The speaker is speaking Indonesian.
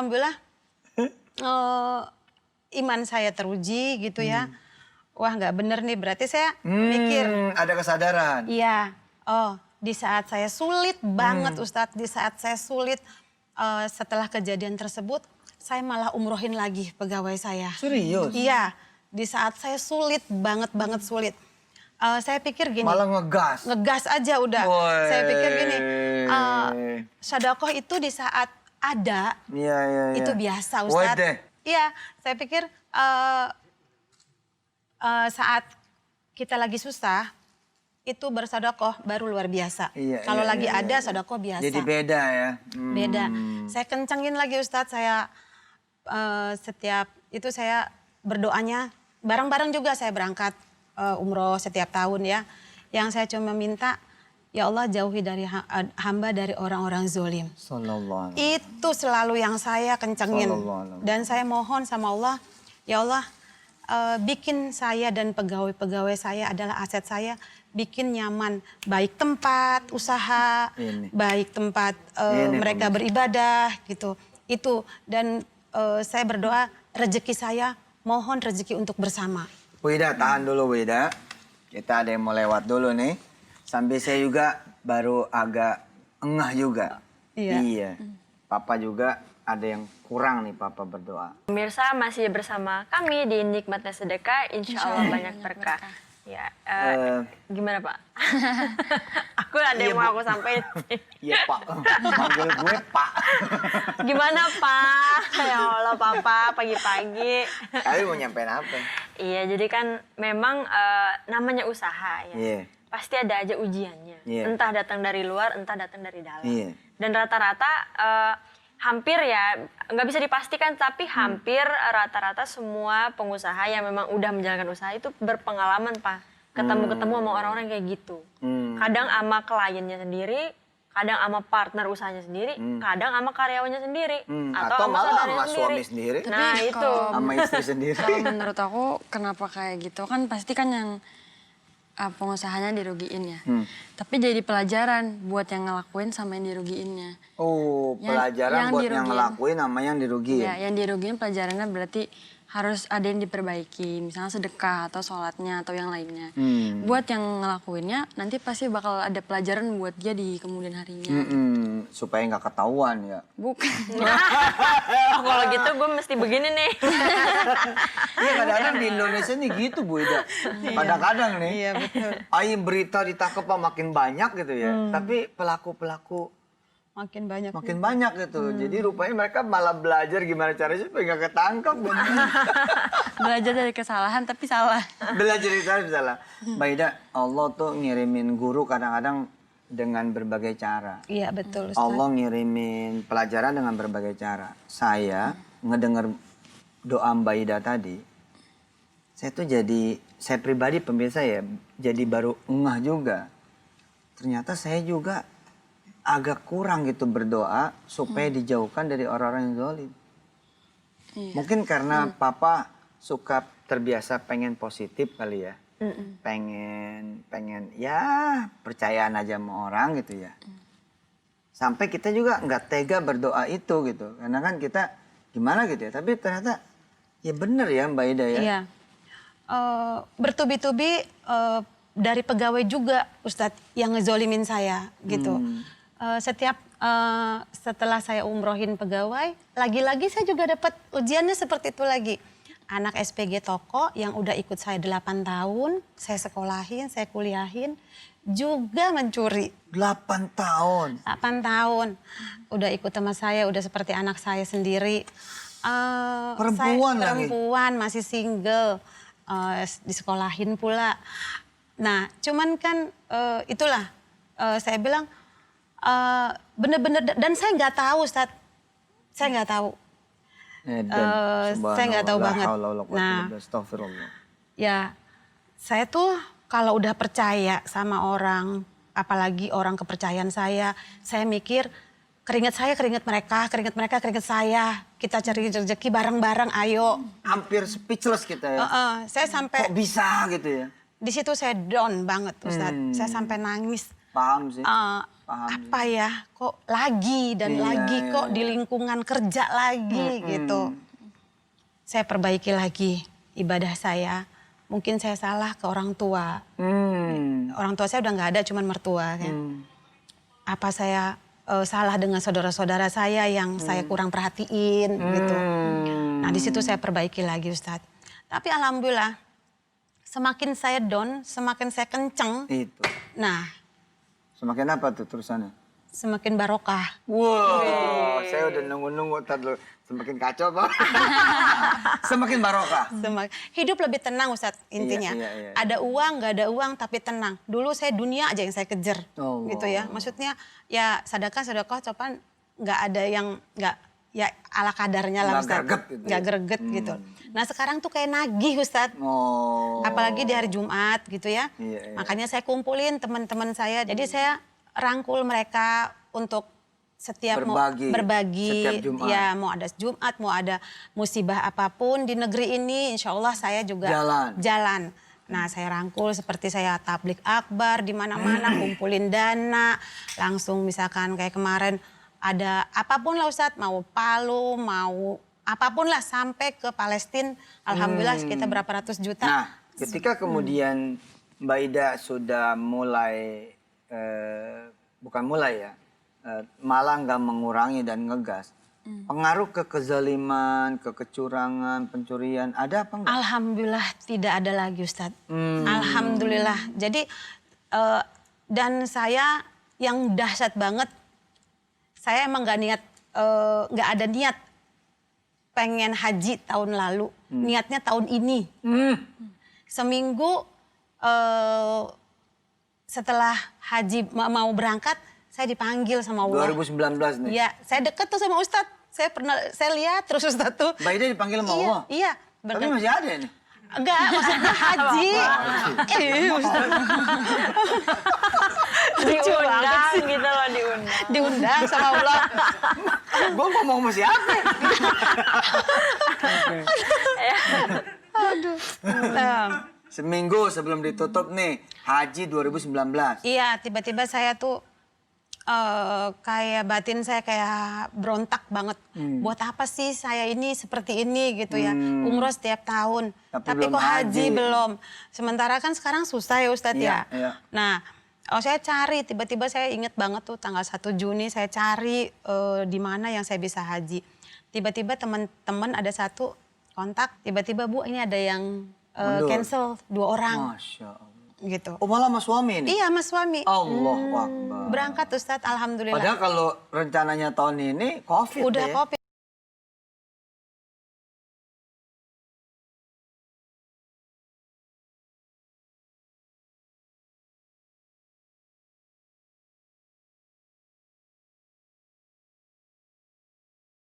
alhamdulillah iman saya teruji gitu ya. Wah nggak bener nih, berarti saya mikir. Ada kesadaran. Iya, di saat saya sulit banget Ustadz, di saat saya sulit setelah kejadian tersebut, saya malah umrohin lagi pegawai saya. Serius? Iya, di saat saya sulit banget sulit. Saya pikir gini. Malah ngegas? Ngegas aja udah. Woy. Saya pikir gini, sedekah itu di saat ada, itu biasa Ustadz. Iya, saya pikir saat kita lagi susah, itu bersedekah baru luar biasa. Kalau lagi ada sedekah biasa. Jadi beda ya? Beda. Saya kencengin lagi Ustadz, saya setiap itu saya berdoanya, bareng-bareng juga saya berangkat umroh setiap tahun ya. Yang saya cuma minta, ya Allah jauhi dari hamba dari orang-orang zolim. Itu selalu yang saya kencengin. Dan saya mohon sama Allah, ya Allah bikin saya dan pegawai-pegawai saya adalah aset saya, bikin nyaman. Baik tempat usaha, baik tempat mereka beribadah gitu. Itu, dan saya berdoa rezeki saya, mohon rezeki untuk bersama. Bu Ida, tahan dulu Bu Ida. Kita ada yang mau lewat dulu nih. Sambil saya juga baru agak engah juga. Iya. Papa juga ada yang kurang nih Papa berdoa. Pemirsa masih bersama kami di Nikmatnya Sedekah, insya Allah banyak berkah. Ya, gimana Pak? Aku ada yang mau aku sampaikan. Iya Pak, panggil gue Pak. Gimana Pak? Ya Allah Papa, pagi-pagi. Kali mau nyampein apa? Iya, jadi kan memang namanya usaha ya. Pasti ada aja ujiannya. Entah datang dari luar, entah datang dari dalam. Dan rata-rata hampir ya, nggak bisa dipastikan, tapi hampir rata-rata semua pengusaha yang memang udah menjalankan usaha itu berpengalaman Pak. Ketemu-ketemu sama orang-orang kayak gitu. Kadang sama kliennya sendiri, kadang sama partner usahanya sendiri, kadang sama karyawannya sendiri. Atau malah sama suami sendiri. Nah itu. Sama istri sendiri. Kalau menurut aku kenapa kayak gitu, kan pasti kan yang pengusahanya dirugiin ya. Tapi jadi pelajaran buat yang ngelakuin sama yang dirugiinnya. Oh, pelajaran buat yang ngelakuin sama yang dirugiin. Ya, yang dirugiin pelajarannya berarti harus ada yang diperbaiki. Misalnya sedekah atau sholatnya atau yang lainnya. Buat yang ngelakuinnya nanti pasti bakal ada pelajaran buat dia di kemudian harinya. Supaya nggak ketahuan ya. Bukan. Oh, kalau gitu gue mesti begini nih. Iya, kadang-kadang di Indonesia nih gitu Bu Ida. Kadang-kadang nih. Iya betul. Berita ditangkap makin banyak gitu ya. Tapi pelaku-pelaku makin banyak gitu. Jadi rupanya mereka malah belajar gimana caranya supaya nggak ketangkap. Belajar dari kesalahan tapi salah. Belajar dari kesalahan salah. Mbak Ida, Allah tuh ngirimin guru kadang-kadang dengan berbagai cara. Iya betul Ustaz. Allah ngirimin pelajaran dengan berbagai cara. Saya ngedenger doa Mbak Ida tadi, saya pribadi pemirsa ya, jadi baru ngeh juga. Ternyata saya juga agak kurang gitu berdoa supaya dijauhkan dari orang-orang yang zalim. Mungkin karena Papa suka terbiasa pengen positif kali ya. Pengen ya percayaan aja sama orang gitu ya. Sampai kita juga nggak tega berdoa itu gitu. Karena kan kita gimana gitu ya. Tapi ternyata ya bener ya Mbak Ida ya. Iya. Bertubi-tubi dari pegawai juga Ustadz yang ngezolimin saya gitu. Setelah saya umrohin pegawai, lagi-lagi saya juga dapat ujiannya seperti itu lagi. Anak SPG toko yang udah ikut saya 8 tahun, saya sekolahin, saya kuliahin, juga mencuri. 8 tahun? 8 tahun. Udah ikut sama saya, udah seperti anak saya sendiri. Perempuan lagi? Perempuan, masih single, disekolahin pula. Nah, cuman kan itulah, saya bilang, bener-bener, dan saya nggak tahu Ustadz, saya nggak tahu. Saya nggak tahu banget. Nah, ya saya tuh kalau udah percaya sama orang, apalagi orang kepercayaan saya mikir keringat saya, keringat mereka, keringat saya. Kita cari rezeki bareng-bareng, ayo. Hampir speechless kita ya. Saya sampai. Kok bisa gitu ya? Di situ saya down banget Ustadz, saya sampai nangis. Paham sih. apa ya, kok lagi dan lagi kok di lingkungan kerja lagi gitu. Saya perbaiki lagi ibadah saya. Mungkin saya salah ke orang tua. Orang tua saya udah nggak ada, cuman mertua. Ya. Apa saya salah dengan saudara-saudara saya yang saya kurang perhatiin gitu. Nah di situ saya perbaiki lagi Ustadz. Tapi alhamdulillah semakin saya down, semakin saya kenceng. Itu. Nah. Semakin apa tuh terusannya? Semakin barokah. Wow, saya udah nunggu-nunggu tadi. Semakin kacau Pak. Semakin barokah. Hidup lebih tenang Ustadz intinya. Iya. Ada uang, nggak ada uang tapi tenang. Dulu saya dunia aja yang saya kejar. Gitu ya. Maksudnya ya sedekah copan nggak ada yang nggak ya ala kadarnya lah Ustadz. Nggak greget gitu. Nah sekarang tuh kayak nagih Ustadz. Apalagi di hari Jumat gitu ya. Makanya saya kumpulin teman-teman saya. Jadi saya rangkul mereka untuk setiap berbagi setiap Jumat. Ya mau ada Jumat, mau ada musibah apapun di negeri ini, insya Allah saya juga jalan. Nah saya rangkul seperti saya tablik akbar di mana-mana, kumpulin dana, langsung misalkan kayak kemarin ada apapun lah Ustadz, mau Palu, mau apapun lah sampai ke Palestina, alhamdulillah kita berapa ratus juta. Nah ketika kemudian Mbak Ida sudah mulai, bukan mulai ya, malah nggak mengurangi dan ngegas. Pengaruh ke kezaliman, ke kecurangan, pencurian, ada apa enggak? Alhamdulillah tidak ada lagi Ustadz. Alhamdulillah. Jadi dan saya yang dahsyat banget, saya emang nggak ada niat pengen haji tahun lalu. Niatnya tahun ini. Seminggu setelah haji mau berangkat, saya dipanggil sama Allah. 2019 nih? Iya, saya deket tuh sama Ustadz. Saya lihat terus Ustadz tuh. Mbak Ida dipanggil sama Allah? Iya. Tapi masih ada nih? Enggak, maksudnya haji. Ustadz. Diundang gitu loh, diundang. Diundang sama Allah. Gue ngomong sama siapa? Aduh. Seminggu sebelum ditutup nih, haji 2019. Iya, tiba-tiba saya tuh kayak batin saya kayak berontak banget. Buat apa sih saya ini seperti ini gitu ya. Umroh setiap tahun. Tapi kok haji belum. Sementara kan sekarang susah ya Ustadz ya. Nah, saya cari, tiba-tiba saya inget banget tuh tanggal 1 Juni saya cari di mana yang saya bisa haji. Tiba-tiba teman-teman ada satu kontak, tiba-tiba Bu ini ada yang cancel 2 orang. Masya Allah. Gitu. Oh malah sama suami nih? Iya sama suami. Allahu Akbar. Berangkat Ustadz, alhamdulillah. Padahal kalau rencananya tahun ini COVID udah deh. COVID.